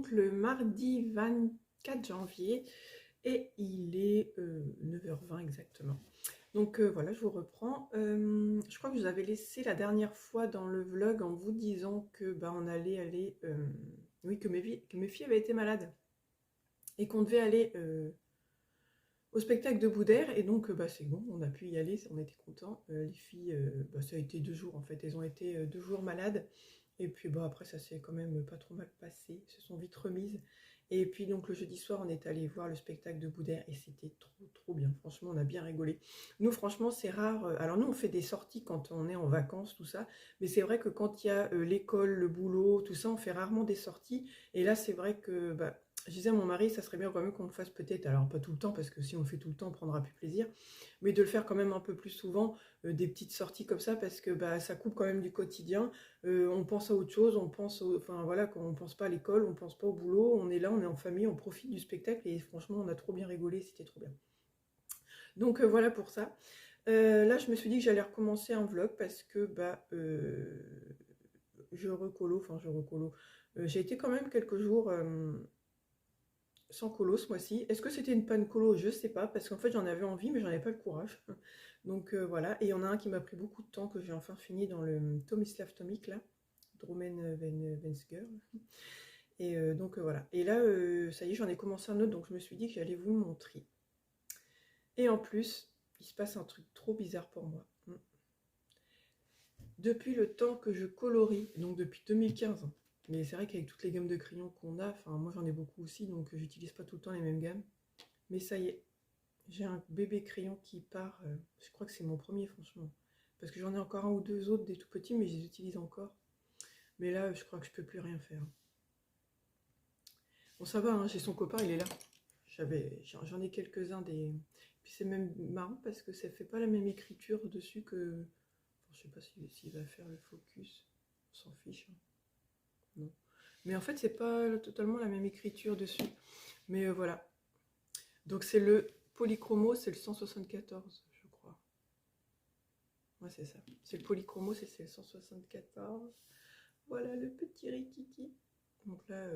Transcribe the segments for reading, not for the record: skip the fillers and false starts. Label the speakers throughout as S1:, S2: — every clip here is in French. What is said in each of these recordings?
S1: donc le mardi 24 janvier et il est 9h20 exactement. Donc voilà, je vous reprends. Je crois que je vous avais laissé la dernière fois dans le vlog en vous disant que on allait aller... oui, que mes filles avaient été malades et qu'on devait aller au spectacle de Boudère. Et donc c'est bon, on a pu y aller, on était contents. Les filles, ça a été 2 jours en fait, elles ont été 2 jours malades. Et puis après ça s'est quand même pas trop mal passé, elles se sont vite remises. Et puis donc le jeudi soir on est allé voir le spectacle de Boudère et c'était trop bien, franchement on a bien rigolé. Nous franchement c'est rare, alors nous on fait des sorties quand on est en vacances tout ça, mais c'est vrai que quand il y a l'école, le boulot, tout ça on fait rarement des sorties. Et là c'est vrai que je disais à mon mari, ça serait bien quand même qu'on le fasse peut-être, alors pas tout le temps, parce que si on le fait tout le temps, on prendra plus plaisir, mais de le faire quand même un peu plus souvent, des petites sorties comme ça, parce que ça coupe quand même du quotidien, on pense à autre chose, enfin voilà, quand on pense pas à l'école, on pense pas au boulot, on est là, on est en famille, on profite du spectacle, et franchement, on a trop bien rigolé, c'était trop bien. Donc voilà pour ça. Là, je me suis dit que j'allais recommencer un vlog, parce que je recolo, j'ai été quand même quelques jours... sans colo ce mois-ci. Est-ce que c'était une panne colo? Je sais pas, parce qu'en fait j'en avais envie, mais j'en avais pas le courage. Donc voilà, et il y en a un qui m'a pris beaucoup de temps, que j'ai enfin fini dans le Tomislav Tomic, là, Dromen Vensger. Et donc voilà. Et là, ça y est, j'en ai commencé un autre, donc je me suis dit que j'allais vous le montrer. Et en plus, il se passe un truc trop bizarre pour moi. Depuis le temps que je colorie, donc depuis 2015, mais c'est vrai qu'avec toutes les gammes de crayons qu'on a, enfin moi j'en ai beaucoup aussi, donc j'utilise pas tout le temps les mêmes gammes. Mais ça y est, j'ai un bébé crayon qui part, je crois que c'est mon premier franchement. Parce que j'en ai encore un ou deux autres des tout petits, mais je les utilise encore. Mais là, je crois que je peux plus rien faire. Bon ça va, hein, j'ai son copain, il est là. J'en ai quelques-uns des... Puis c'est même marrant parce que ça fait pas la même écriture dessus que... Enfin, je sais pas s'il va faire le focus. On s'en fiche. Hein. Non. Mais en fait, c'est pas totalement la même écriture dessus. Mais voilà. Donc c'est le Polychromo, c'est le 174, je crois. Ouais, c'est ça. C'est le Polychromo, c'est le 174. Voilà le petit Rikiki. Donc là,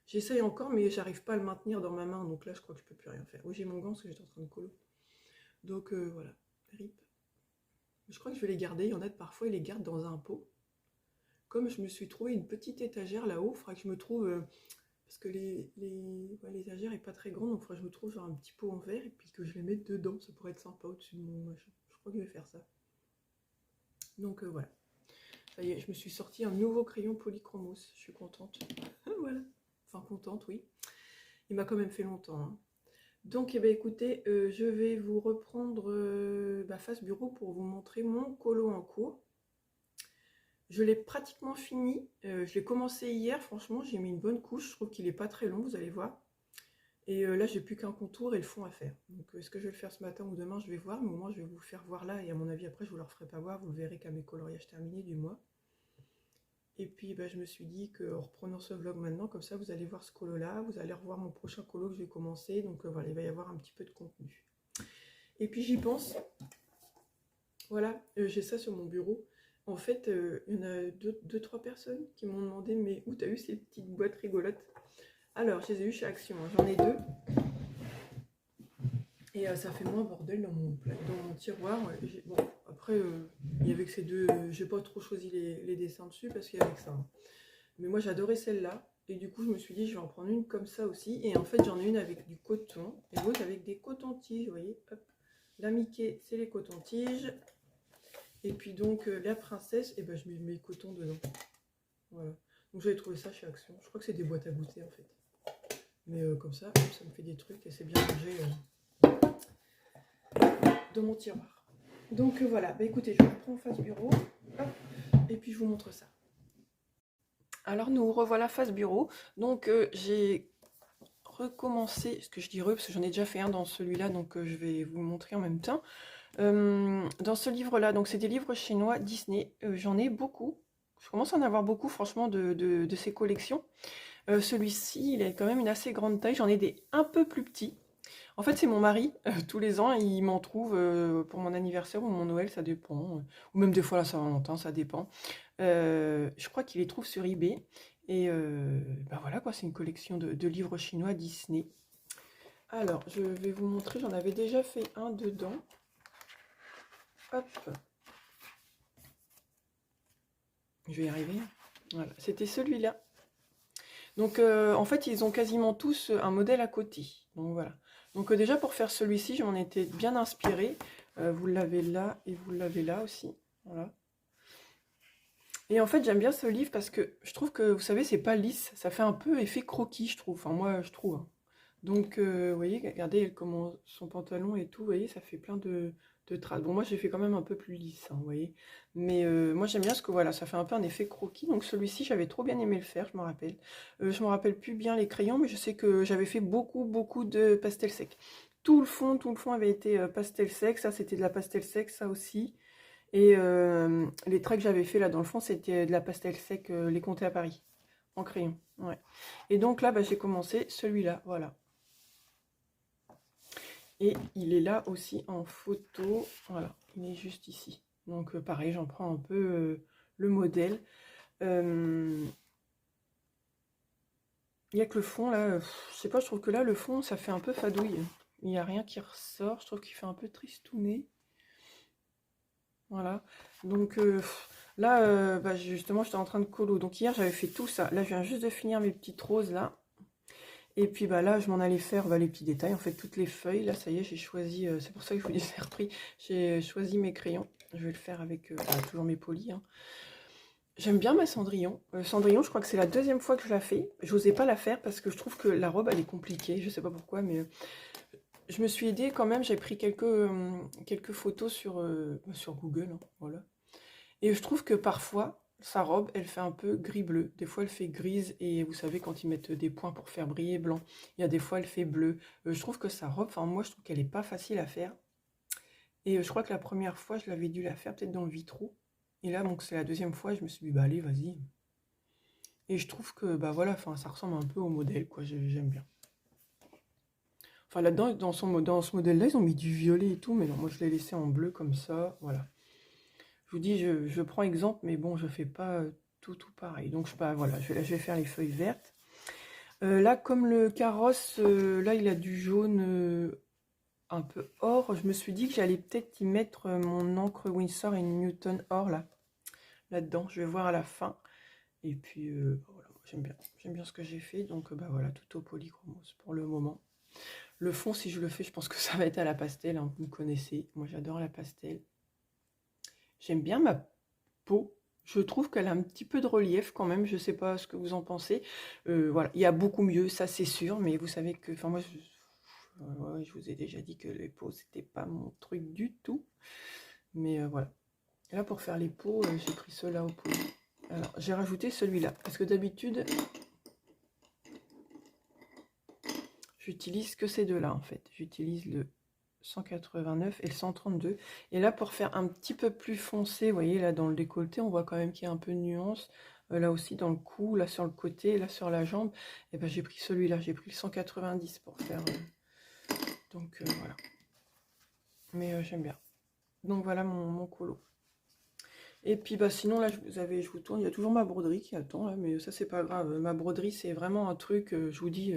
S1: j'essaye encore, mais j'arrive pas à le maintenir dans ma main. Donc là, je crois que je peux plus rien faire. Oui, j'ai mon gant parce que j'étais en train de colo. Donc voilà, rip. Je crois que je vais les garder. Il y en a parfois, ils les gardent dans un pot. Comme je me suis trouvé une petite étagère là-haut, il faudra que je me trouve... parce que l'étagère n'est pas très grande, donc il faudra que je me trouve genre un petit pot en verre et puis que je les mette dedans. Ça pourrait être sympa au-dessus de mon machin. Je crois que je vais faire ça. Donc voilà. Ça y est, je me suis sorti un nouveau crayon Polychromos. Je suis contente. Voilà. Enfin, contente, oui. Il m'a quand même fait longtemps. Hein. Donc, écoutez, je vais vous reprendre face bureau pour vous montrer mon colo en cours. Je l'ai pratiquement fini. Je l'ai commencé hier. Franchement, j'ai mis une bonne couche. Je trouve qu'il n'est pas très long, vous allez voir. Et là, j'ai plus qu'un contour et le fond à faire. Donc, est-ce que je vais le faire ce matin ou demain, je vais voir. Mais au moins, je vais vous le faire voir là. Et à mon avis, après, je ne vous le referai pas voir. Vous le verrez qu'à mes coloriages terminés du mois. Et puis, je me suis dit qu'en reprenant ce vlog maintenant, comme ça, vous allez voir ce colo-là. Vous allez revoir mon prochain colo que je vais commencer. Donc, voilà, il va y avoir un petit peu de contenu. Et puis, j'y pense. Voilà, j'ai ça sur mon bureau. En fait, il y en a deux, trois personnes qui m'ont demandé « Mais où t'as eu ces petites boîtes rigolotes ?» Alors, je les ai eues chez Action. Hein. J'en ai 2. Et ça fait moins bordel dans mon tiroir. Bon, après, il y avait que ces 2. J'ai pas trop choisi les dessins dessus parce qu'il y avait que ça. Hein. Mais moi, j'adorais celle-là. Et du coup, je me suis dit, je vais en prendre une comme ça aussi. Et en fait, j'en ai une avec du coton et l'autre avec des cotons-tiges. Vous voyez, hop. La Mickey, c'est les cotons-tiges. Et puis donc, la princesse, et je mets le coton dedans. Voilà. Donc, j'avais trouvé ça chez Action. Je crois que c'est des boîtes à goûter, en fait. Mais comme ça, ça me fait des trucs et c'est bien rangé dans mon tiroir. Donc voilà, écoutez, je reprends en face bureau, hop, et puis je vous montre ça. Alors nous revoilà face bureau. Donc j'ai recommencé, ce que je dis parce que j'en ai déjà fait un dans celui-là, donc je vais vous le montrer en même temps. Dans ce livre-là, donc c'est des livres chinois Disney, j'en ai beaucoup. Je commence à en avoir beaucoup, franchement, de ces collections. Celui-ci, il a quand même une assez grande taille. J'en ai des un peu plus petits. En fait, c'est mon mari. Tous les ans, il m'en trouve pour mon anniversaire ou mon Noël, ça dépend. Ou même des fois la Saint-Valentin, ça dépend. Je crois qu'il les trouve sur eBay. Et bah voilà quoi, c'est une collection de livres chinois Disney. Alors, je vais vous montrer, j'en avais déjà fait un dedans. Hop, je vais y arriver. Voilà, c'était celui-là. Donc en fait, ils ont quasiment tous un modèle à côté. Donc voilà. Donc déjà pour faire celui-ci, je m'en étais bien inspirée. Vous l'avez là et vous l'avez là aussi. Voilà. Et en fait, j'aime bien ce livre parce que je trouve que, vous savez, c'est pas lisse. Ça fait un peu effet croquis, je trouve. Enfin, moi, je trouve, hein. Donc, vous voyez, regardez comment son pantalon et tout, vous voyez, ça fait plein de traces. Bon, moi, j'ai fait quand même un peu plus lisse, hein, vous voyez. Mais moi, j'aime bien parce que, voilà, ça fait un peu un effet croquis. Donc, celui-ci, j'avais trop bien aimé le faire, je me rappelle. Je me rappelle plus bien les crayons, mais je sais que j'avais fait beaucoup, beaucoup de pastel sec. Tout le fond avait été pastel sec. Ça, c'était de la pastel sec, ça aussi. Et les traits que j'avais fait là dans le fond, c'était de la pastel sec, les Comtés à Paris, en crayon. Ouais. Et donc là, bah, j'ai commencé celui-là, voilà. Et il est là aussi en photo, voilà, il est juste ici. Donc pareil, j'en prends un peu le modèle. Il n'y a que le fond là, je sais pas, je trouve que là, le fond, ça fait un peu fadouille. Il n'y a rien qui ressort, je trouve qu'il fait un peu tristouné. Voilà, donc là, bah, justement, j'étais en train de colo. Donc hier, j'avais fait tout ça. Là, je viens juste de finir mes petites roses, là. Et puis bah, là, je m'en allais faire bah, les petits détails. En fait, toutes les feuilles. Là, ça y est, j'ai choisi... c'est pour ça que je vous dis, j'ai repris. J'ai choisi mes crayons. Je vais le faire avec bah, toujours mes polis, hein. J'aime bien ma Cendrillon. Cendrillon, je crois que c'est la deuxième fois que je la fais. Je n'osais pas la faire parce que je trouve que la robe, elle est compliquée. Je sais pas pourquoi, mais je me suis aidée quand même. J'ai pris quelques photos sur Google, hein, voilà. Et je trouve que parfois, sa robe, elle fait un peu gris-bleu. Des fois, elle fait grise et vous savez, quand ils mettent des points pour faire briller blanc, il y a des fois, elle fait bleu. Je trouve que sa robe, enfin, moi, je trouve qu'elle est pas facile à faire. Et je crois que la première fois, je l'avais dû la faire peut-être dans le vitraux. Et là, donc, c'est la deuxième fois, je me suis dit, bah allez, vas-y. Et je trouve que, bah voilà, enfin, ça ressemble un peu au modèle, quoi, j'aime bien. Enfin, là-dedans, dans ce modèle-là, ils ont mis du violet et tout, mais non, moi, je l'ai laissé en bleu comme ça, voilà. Je vous dis, je prends exemple, mais bon, je fais pas tout pareil. Donc, bah, voilà, je vais faire les feuilles vertes. Là, comme le carrosse, là, il a du jaune un peu or, je me suis dit que j'allais peut-être y mettre mon encre Winsor et Newton or, là-dedans. Je vais voir à la fin. Et puis, bah, voilà, j'aime bien ce que j'ai fait. Donc, bah voilà, tout au polychromos pour le moment. Le fond, si je le fais, je pense que ça va être à la pastel, hein, vous me connaissez. Moi, j'adore la pastel. J'aime bien ma peau. Je trouve qu'elle a un petit peu de relief quand même. Je sais pas ce que vous en pensez. Voilà, il y a beaucoup mieux, ça c'est sûr. Mais vous savez que, enfin moi, ouais, je vous ai déjà dit que les peaux c'était pas mon truc du tout. Mais voilà. Et là pour faire les peaux, j'ai pris ceux-là au pot. Alors j'ai rajouté celui-là parce que d'habitude j'utilise que ces deux-là en fait. J'utilise le 189 et le 132. Et là, pour faire un petit peu plus foncé, vous voyez, là, dans le décolleté, on voit quand même qu'il y a un peu de nuance. Là aussi, dans le cou, là, sur le côté, là, sur la jambe. Et ben, j'ai pris celui-là. J'ai pris le 190 pour faire... donc, voilà. Mais j'aime bien. Donc, voilà mon colo. Et puis, bah, sinon, là, je vous tourne. Il y a toujours ma broderie qui attend, là, mais ça, c'est pas grave. Ma broderie, c'est vraiment un truc, je vous dis,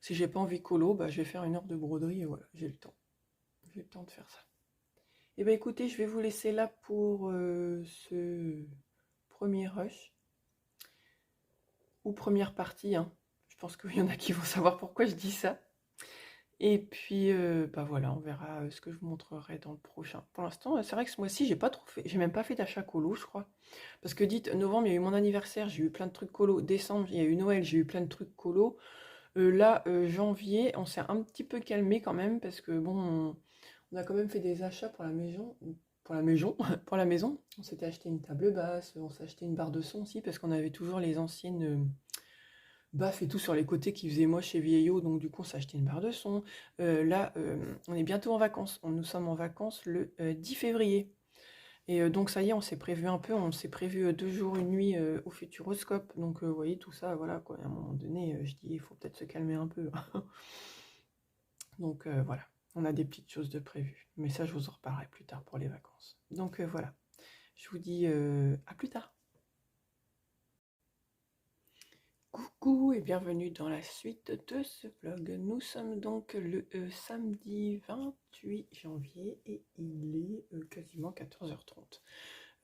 S1: si j'ai pas envie colo, bah, je vais faire une heure de broderie et voilà, j'ai le temps. J'ai le temps de faire ça. Eh bien écoutez, je vais vous laisser là pour ce premier rush, ou première partie, hein. Je pense qu'il y en a qui vont savoir pourquoi je dis ça. Et puis, bah voilà, on verra ce que je vous montrerai dans le prochain. Pour l'instant, c'est vrai que ce mois-ci, j'ai pas trop fait, j'ai même pas fait d'achat colo, je crois. Parce que dites, novembre, il y a eu mon anniversaire, j'ai eu plein de trucs colo. Décembre, il y a eu Noël, j'ai eu plein de trucs colo. Là, janvier, on s'est un petit peu calmé quand même, parce que bon, on a quand même fait des achats pour la maison. Pour la maison, pour la maison. On s'était acheté une table basse, on s'est acheté une barre de son aussi, parce qu'on avait toujours les anciennes baffes et tout sur les côtés qui faisaient moche et vieillot, donc du coup on s'est acheté une barre de son. Là, on est bientôt en vacances. Nous sommes en vacances le 10 février. Et donc ça y est, on s'est prévu un peu, on s'est prévu 2 jours, une nuit au Futuroscope. Donc vous voyez, tout ça, voilà, quoi. À un moment donné, je dis, il faut peut-être se calmer un peu. Donc voilà, on a des petites choses de prévues. Mais ça, je vous en reparlerai plus tard pour les vacances. Donc voilà, je vous dis à plus tard. Coucou et bienvenue dans la suite de ce vlog. Nous sommes donc le samedi 28 janvier et il est quasiment 14h30.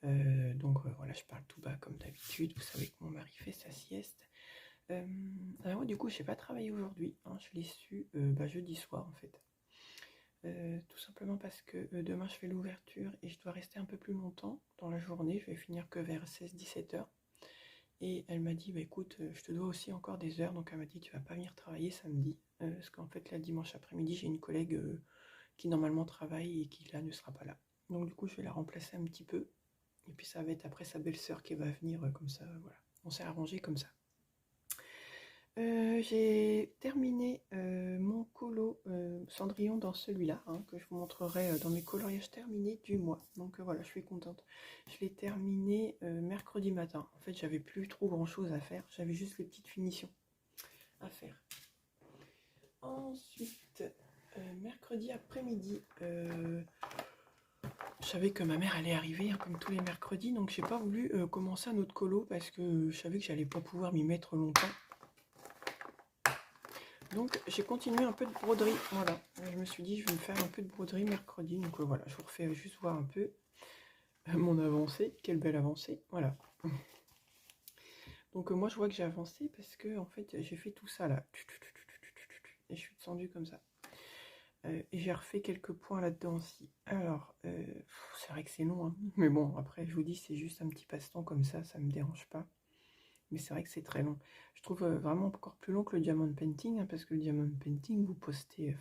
S1: Voilà, je parle tout bas comme d'habitude. Vous savez que mon mari fait sa sieste. Alors du coup, je n'ai pas travaillé aujourd'hui. Hein, je l'ai su jeudi soir en fait. Tout simplement parce que demain je fais l'ouverture et je dois rester un peu plus longtemps dans la journée. Je vais finir que vers 16-17 heures. Et elle m'a dit, bah, écoute, je te dois aussi encore des heures. Donc elle m'a dit, tu vas pas venir travailler samedi. Parce qu'en fait, là, dimanche après-midi, j'ai une collègue qui normalement travaille et qui là ne sera pas là. Donc du coup, je vais la remplacer un petit peu. Et puis ça va être après sa belle-sœur qui va venir comme ça. Voilà, on s'est arrangé comme ça. J'ai terminé mon colo Cendrillon dans celui-là, hein, que je vous montrerai dans mes coloriages terminés du mois. Donc voilà, je suis contente. Je l'ai terminé mercredi matin. En fait, j'avais plus trop grand-chose à faire. J'avais juste les petites finitions à faire. Ensuite, mercredi après-midi, je savais que ma mère allait arriver, hein, comme tous les mercredis. Donc j'ai pas voulu commencer un autre colo parce que je savais que j'allais pas pouvoir m'y mettre longtemps. Donc j'ai continué un peu de broderie, voilà. Je me suis dit je vais me faire un peu de broderie mercredi, donc voilà, je vous refais juste voir un peu mon avancée, quelle belle avancée, voilà. Donc moi je vois que j'ai avancé parce que en fait j'ai fait tout ça là, et je suis descendue comme ça. Et j'ai refait quelques points là-dedans aussi. Alors, c'est vrai que c'est long, hein. Mais bon, après je vous dis c'est juste un petit passe-temps comme ça me dérange pas. Mais c'est vrai que c'est très long. Je trouve vraiment encore plus long que le diamond painting, hein, parce que le diamond painting, vous postez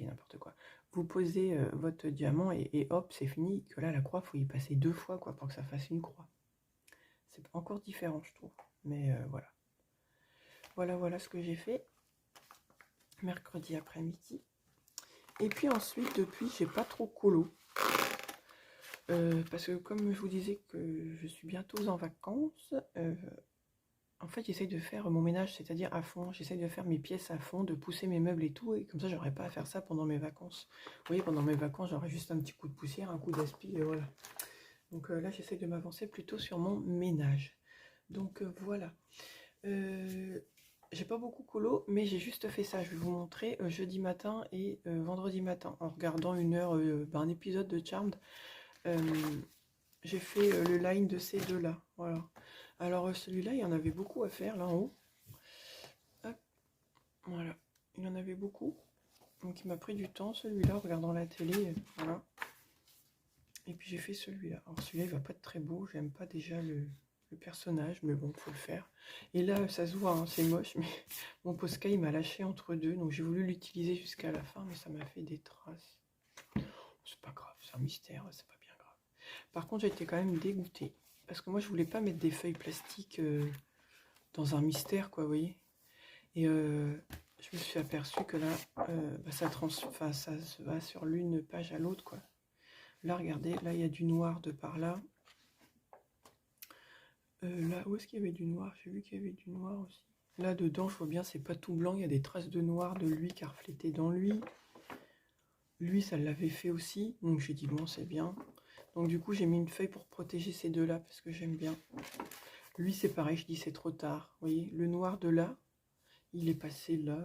S1: n'importe quoi. Vous posez votre diamant et hop, c'est fini. Que là, la croix, il faut y passer 2 fois quoi, pour que ça fasse une croix. C'est encore différent, je trouve. Mais voilà. Voilà ce que j'ai fait mercredi après-midi. Et puis ensuite, depuis, j'ai pas trop colo. Parce que comme je vous disais que je suis bientôt en vacances, en fait, j'essaye de faire mon ménage, c'est-à-dire à fond. J'essaye de faire mes pièces à fond, de pousser mes meubles et tout. Et comme ça, j'aurais pas à faire ça pendant mes vacances. Vous voyez, pendant mes vacances, j'aurais juste un petit coup de poussière, un coup d'aspi, et voilà. Donc là, j'essaye de m'avancer plutôt sur mon ménage. Donc voilà. J'ai pas beaucoup colo, mais j'ai juste fait ça. Je vais vous montrer jeudi matin et vendredi matin. En regardant un épisode de Charmed. J'ai fait le line de ces deux-là. Voilà. Alors celui-là, il y en avait beaucoup à faire là en haut. Hop. Voilà. Il y en avait beaucoup. Donc il m'a pris du temps celui-là en regardant la télé. Voilà. Et puis j'ai fait celui-là. Alors celui-là, il va pas être très beau. J'aime pas déjà le personnage, mais bon, faut le faire. Et là, ça se voit, hein, c'est moche, mais mon Posca, il m'a lâché entre deux. Donc j'ai voulu l'utiliser jusqu'à la fin, mais ça m'a fait des traces. C'est pas grave, c'est un mystère, c'est pas bien grave. Par contre, j'ai été quand même dégoûtée. Parce que moi, je voulais pas mettre des feuilles plastiques dans un mystère, quoi, vous voyez. Et je me suis aperçue que là, ça se va sur l'une page à l'autre, quoi. Là, regardez, là, il y a du noir de par là. Là, où est-ce qu'il y avait du noir? J'ai vu qu'il y avait du noir aussi. Là, dedans, je vois bien, c'est pas tout blanc. Il y a des traces de noir de lui qui a reflété dans lui. Lui, ça l'avait fait aussi. Donc, j'ai dit, bon, c'est bien. Donc du coup, j'ai mis une feuille pour protéger ces deux-là, parce que j'aime bien. Lui, c'est pareil, je dis c'est trop tard. Vous voyez, le noir de là, il est passé là.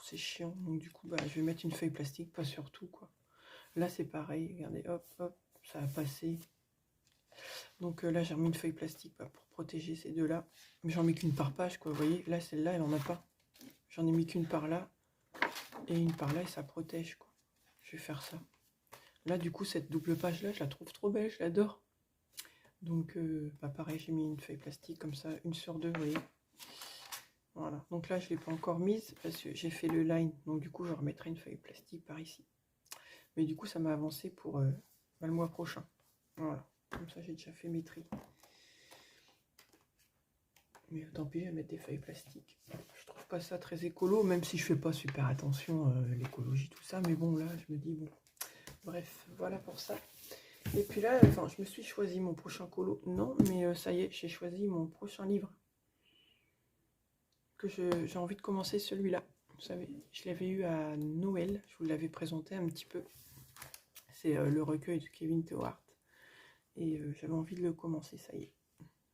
S1: C'est chiant. Donc du coup, je vais mettre une feuille plastique, pas sur tout, quoi. Là, c'est pareil. Regardez, hop, hop, ça a passé. Donc là, j'ai remis une feuille plastique pour protéger ces deux-là. Mais j'en mets qu'une par page, quoi. Vous voyez, là, celle-là, elle en a pas. J'en ai mis qu'une par là et une par là, et ça protège, quoi. Je vais faire ça. Là, du coup, cette double page-là, je la trouve trop belle, je l'adore. Donc, pareil, j'ai mis une feuille plastique comme ça, une sur deux, vous voyez. Voilà. Donc là, je ne l'ai pas encore mise parce que j'ai fait le line. Donc, du coup, je remettrai une feuille plastique par ici. Mais du coup, ça m'a avancé pour le mois prochain. Voilà. Comme ça, j'ai déjà fait mes tris. Mais tant pis, je vais mettre des feuilles plastiques. Je trouve pas ça très écolo, même si je fais pas super attention à l'écologie, tout ça. Mais bon, là, je me dis, bon. Bref, voilà pour ça. Et puis là, je me suis choisi mon prochain colo. Non, mais ça y est, j'ai choisi mon prochain livre. Que j'ai envie de commencer celui-là. Vous savez, je l'avais eu à Noël. Je vous l'avais présenté un petit peu. C'est le recueil de Kevin Tewart. Et j'avais envie de le commencer, ça y est.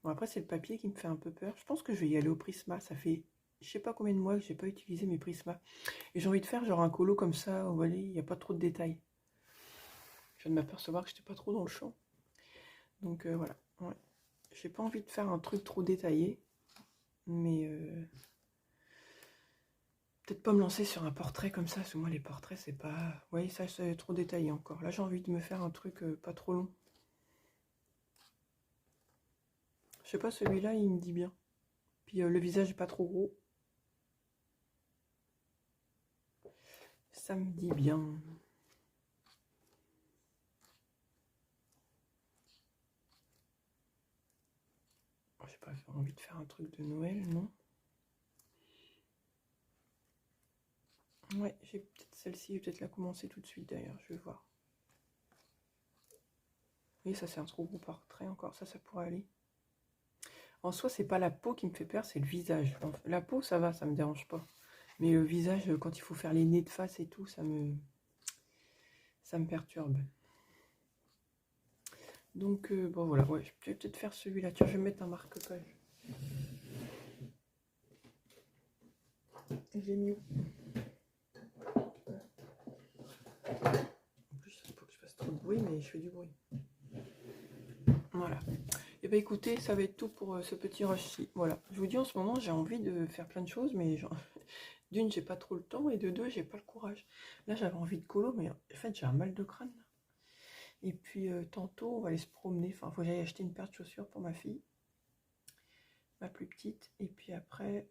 S1: Bon, après, c'est le papier qui me fait un peu peur. Je pense que je vais y aller au Prisma. Ça fait je sais pas combien de mois que j'ai pas utilisé mes Prisma. Et j'ai envie de faire genre un colo comme ça, vous voyez, il n'y a pas trop de détails. Je viens de m'apercevoir que j'étais pas trop dans le champ. Donc voilà, ouais. J'ai pas envie de faire un truc trop détaillé, mais peut-être pas me lancer sur un portrait comme ça, parce que moi les portraits c'est pas... Vous voyez, ça c'est trop détaillé encore. Là j'ai envie de me faire un truc pas trop long. Je sais pas, celui-là il me dit bien. Puis le visage est pas trop gros. Ça me dit bien. J'ai pas envie de faire un truc de Noël, non? Ouais, j'ai peut-être celle-ci, je vais peut-être la commencer tout de suite d'ailleurs, je vais voir. Oui, ça c'est un trop gros portrait encore, ça pourrait aller. En soi, c'est pas la peau qui me fait peur, c'est le visage. La peau, ça va, ça me dérange pas. Mais le visage, quand il faut faire les nez de face et tout, ça me perturbe. Donc, bon voilà, ouais, je vais peut-être faire celui-là. Tiens, je vais mettre un marque-page. J'ai mis où? En plus, il faut que je fasse trop de bruit, mais je fais du bruit. Voilà. Et bien écoutez, ça va être tout pour ce petit rush-ci. Voilà. Je vous dis, en ce moment, j'ai envie de faire plein de choses, mais d'une, j'ai pas trop le temps, et de deux, j'ai pas le courage. Là, j'avais envie de colo, mais en fait, j'ai un mal de crâne. Et puis, tantôt, on va aller se promener. Enfin, il faut que j'aille acheter une paire de chaussures pour ma fille, ma plus petite. Et puis après,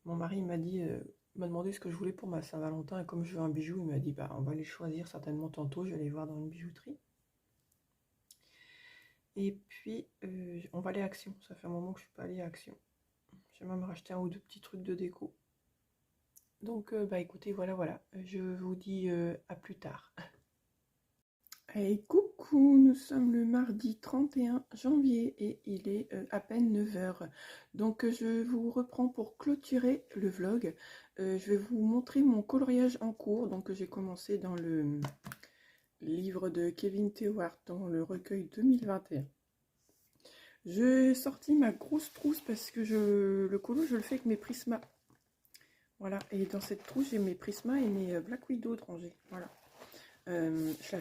S1: mon mari m'a demandé ce que je voulais pour ma Saint-Valentin. Et comme je veux un bijou, il m'a dit, bah, on va les choisir certainement tantôt. Je vais aller voir dans une bijouterie. Et puis, on va aller à Action. Ça fait un moment que je suis pas allée à Action. J'ai même racheté un ou deux petits trucs de déco. Donc, bah écoutez, voilà. Je vous dis à plus tard. Hey, coucou, nous sommes le mardi 31 janvier et il est à peine 9h. Donc, je vous reprends pour clôturer le vlog. Je vais vous montrer mon coloriage en cours. Donc, j'ai commencé dans le livre de Kevin Tewart, dans le recueil 2021. J'ai sorti ma grosse trousse parce que le colo, je le fais avec mes Prisma. Voilà, et dans cette trousse, j'ai mes Prisma et mes Black Widow de rangée. Voilà.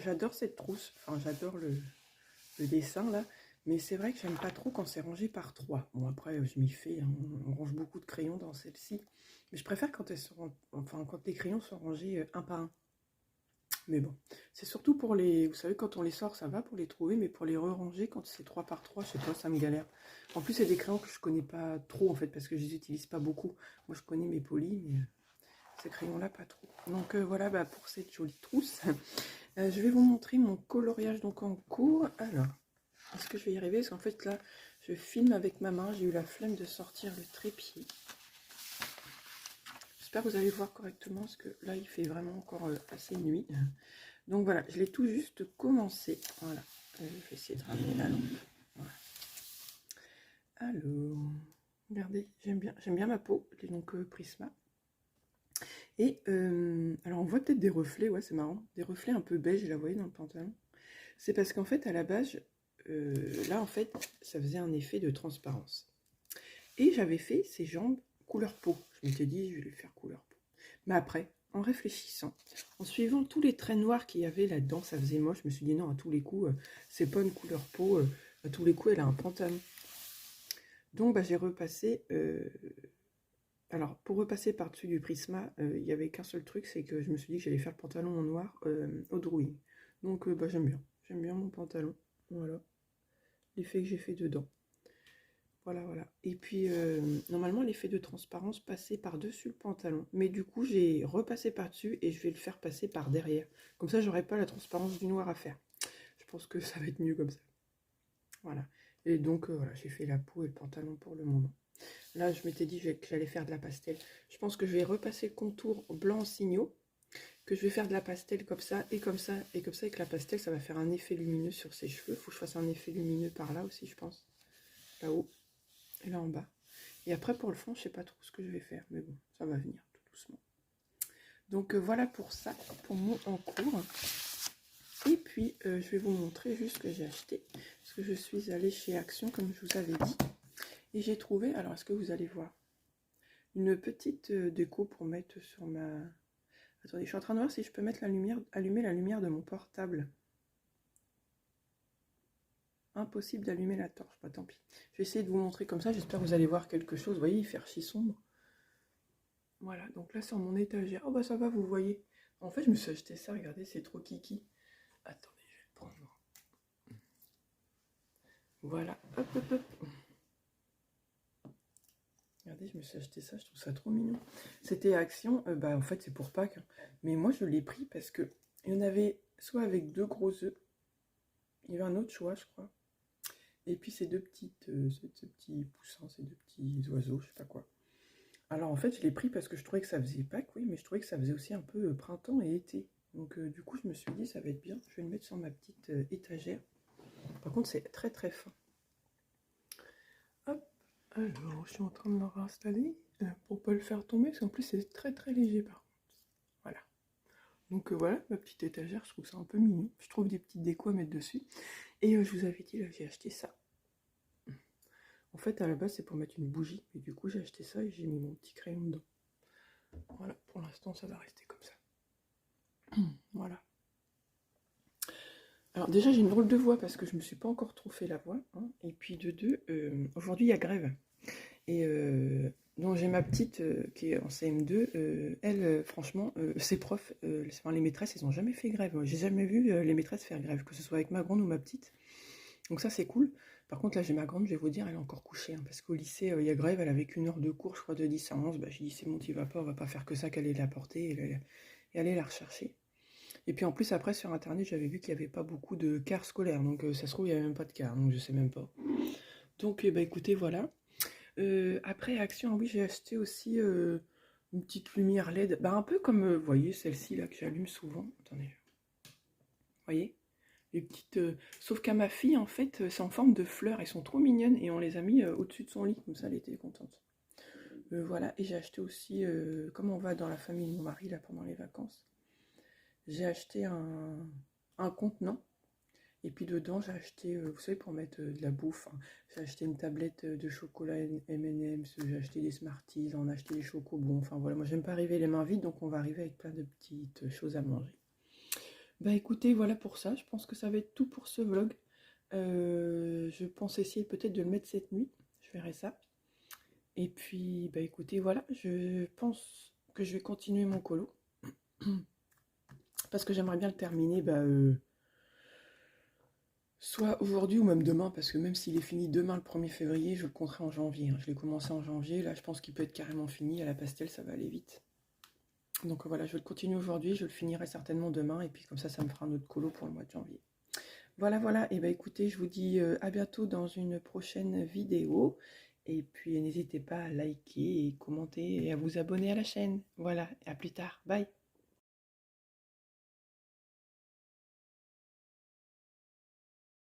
S1: J'adore cette trousse, enfin j'adore le dessin là, mais c'est vrai que j'aime pas trop quand c'est rangé par trois. Bon après je m'y fais, hein, on range beaucoup de crayons dans celle-ci, mais je préfère quand quand les crayons sont rangés un par un. Mais bon, c'est surtout pour les, vous savez, quand on les sort ça va pour les trouver, mais pour les re-ranger quand c'est 3 par 3, je sais pas, ça me galère. En plus c'est des crayons que je connais pas trop en fait, parce que je les utilise pas beaucoup. Moi je connais mes polis, mais ces crayons-là, pas trop. Donc voilà, bah, pour cette jolie trousse, je vais vous montrer mon coloriage donc en cours. Alors, est-ce que je vais y arriver? Parce qu'en fait, là, je filme avec ma main. J'ai eu la flemme de sortir le trépied. J'espère que vous allez voir correctement, parce que là, il fait vraiment encore assez nuit. Donc voilà, je l'ai tout juste commencé. Voilà, je vais essayer de ramener la lampe. Voilà. Alors, regardez, j'aime bien ma peau. J'ai donc Prisma. Et alors on voit peut-être des reflets, ouais c'est marrant, des reflets un peu beige, là vous voyez dans le pantalon. C'est parce qu'en fait à la base, là en fait ça faisait un effet de transparence. Et j'avais fait ces jambes couleur peau. Je m'étais dit je vais les faire couleur peau. Mais après, en réfléchissant, en suivant tous les traits noirs qu'il y avait là-dedans, ça faisait moche. Je me suis dit non, à tous les coups, c'est pas une couleur peau, à tous les coups elle a un pantalon. Donc bah, j'ai repassé... Alors, pour repasser par-dessus du Prisma, il n'y avait qu'un seul truc, c'est que je me suis dit que j'allais faire le pantalon en noir au drawing. Donc, bah, j'aime bien mon pantalon. Voilà, l'effet que j'ai fait dedans. Voilà. Et puis, normalement, l'effet de transparence passait par-dessus le pantalon. Mais du coup, j'ai repassé par-dessus et je vais le faire passer par derrière. Comme ça, j'aurai pas la transparence du noir à faire. Je pense que ça va être mieux comme ça. Voilà. Et donc, voilà, j'ai fait la peau et le pantalon pour le moment. Là, je m'étais dit que j'allais faire de la pastel. Je pense que je vais repasser le contour blanc en signaux, que je vais faire de la pastel comme ça, et comme ça, et comme ça. Avec la pastel, ça va faire un effet lumineux sur ses cheveux. Il faut que je fasse un effet lumineux par là aussi, je pense. Là-haut et là en bas. Et après, pour le fond, je sais pas trop ce que je vais faire. Mais bon, ça va venir tout doucement. Donc, voilà pour ça, pour mon en cours. Et puis, je vais vous montrer juste ce que j'ai acheté. Parce que je suis allée chez Action, comme je vous avais dit. Et j'ai trouvé, alors est-ce que vous allez voir, une petite déco pour mettre sur ma... Attendez, je suis en train de voir si je peux mettre la lumière, allumer la lumière de mon portable. Impossible d'allumer la torche, bah tant pis. Je vais essayer de vous montrer comme ça, j'espère que vous allez voir quelque chose. Vous voyez, il fait archi sombre. Voilà, donc là sur mon étagère. Oh bah ça va, vous voyez. En fait, je me suis acheté ça, regardez, c'est trop kiki. Attendez, je vais le prendre. Voilà, hop, hop, hop. Regardez, je me suis acheté ça, je trouve ça trop mignon. C'était Action, bah en fait c'est pour Pâques. Hein. Mais moi je l'ai pris parce que il y en avait soit avec 2 gros œufs. Il y avait un autre choix, je crois. Et puis ces deux petits poussins, ces 2 petits oiseaux, je sais pas quoi. Alors en fait, je l'ai pris parce que je trouvais que ça faisait Pâques, oui, mais je trouvais que ça faisait aussi un peu printemps et été. Donc du coup, je me suis dit, ça va être bien. Je vais le mettre sur ma petite étagère. Par contre, c'est très très fin. Hop, alors je suis en train de le réinstaller pour pas le faire tomber, parce qu'en plus c'est très très léger par contre. Voilà. Donc voilà, ma petite étagère, je trouve ça un peu mignon. Je trouve des petites décos à mettre dessus. Et je vous avais dit, là, j'ai acheté ça. En fait, à la base, c'est pour mettre une bougie. Mais du coup, j'ai acheté ça et j'ai mis mon petit crayon dedans. Voilà, pour l'instant, ça va rester comme ça. Voilà. Alors déjà, j'ai une drôle de voix parce que je me suis pas encore trop fait la voix. Hein. Et puis de deux, aujourd'hui, il y a grève. Et donc j'ai ma petite qui est en CM2. Elle, franchement, ses profs, enfin, les maîtresses, elles n'ont jamais fait grève. J'ai jamais vu les maîtresses faire grève, que ce soit avec ma grande ou ma petite. Donc ça, c'est cool. Par contre, là, j'ai ma grande, je vais vous dire, elle est encore couchée. Hein, parce qu'au lycée, il y a grève, elle avait qu'une heure de cours, je crois, de 10 à 11. Bah, j'ai dit, c'est bon, tu vas pas, on va pas faire que ça, qu'elle allait la porter et aller la rechercher. Et puis en plus, après, sur Internet, j'avais vu qu'il n'y avait pas beaucoup de cars scolaires. Donc ça se trouve, il n'y avait même pas de cars, donc je sais même pas. Donc, bah écoutez, voilà. Après, Action, oui, j'ai acheté aussi une petite lumière LED. Bah, un peu comme, vous voyez, celle-ci, là, que j'allume souvent. Attendez. Vous voyez les petites, sauf qu'à ma fille, en fait, c'est en forme de fleurs. Elles sont trop mignonnes et on les a mis au-dessus de son lit. Comme ça, elle était contente. Voilà. Et j'ai acheté aussi, comme on va dans la famille de mon mari, là, pendant les vacances, j'ai acheté un contenant. Et puis dedans, j'ai acheté, vous savez, pour mettre de la bouffe, hein, j'ai acheté une tablette de chocolat M&M's, j'ai acheté des Smarties, on a acheté des chocobons. Enfin voilà, moi j'aime pas arriver les mains vides, donc on va arriver avec plein de petites choses à manger. Bah écoutez, voilà pour ça, je pense que ça va être tout pour ce vlog. Je pense essayer peut-être de le mettre cette nuit, je verrai ça. Et puis, bah écoutez, voilà, je pense que je vais continuer mon colo. Parce que j'aimerais bien le terminer, soit aujourd'hui ou même demain, parce que même s'il est fini demain le 1er février, je le compterai en janvier. Hein. Je l'ai commencé en janvier, là je pense qu'il peut être carrément fini. À la pastel, ça va aller vite. Donc voilà, je vais le continuer aujourd'hui, je le finirai certainement demain, et puis comme ça me fera un autre colo pour le mois de janvier. Voilà, voilà, et bah écoutez, je vous dis à bientôt dans une prochaine vidéo. Et puis n'hésitez pas à liker et commenter et à vous abonner à la chaîne. Voilà, à plus tard, bye.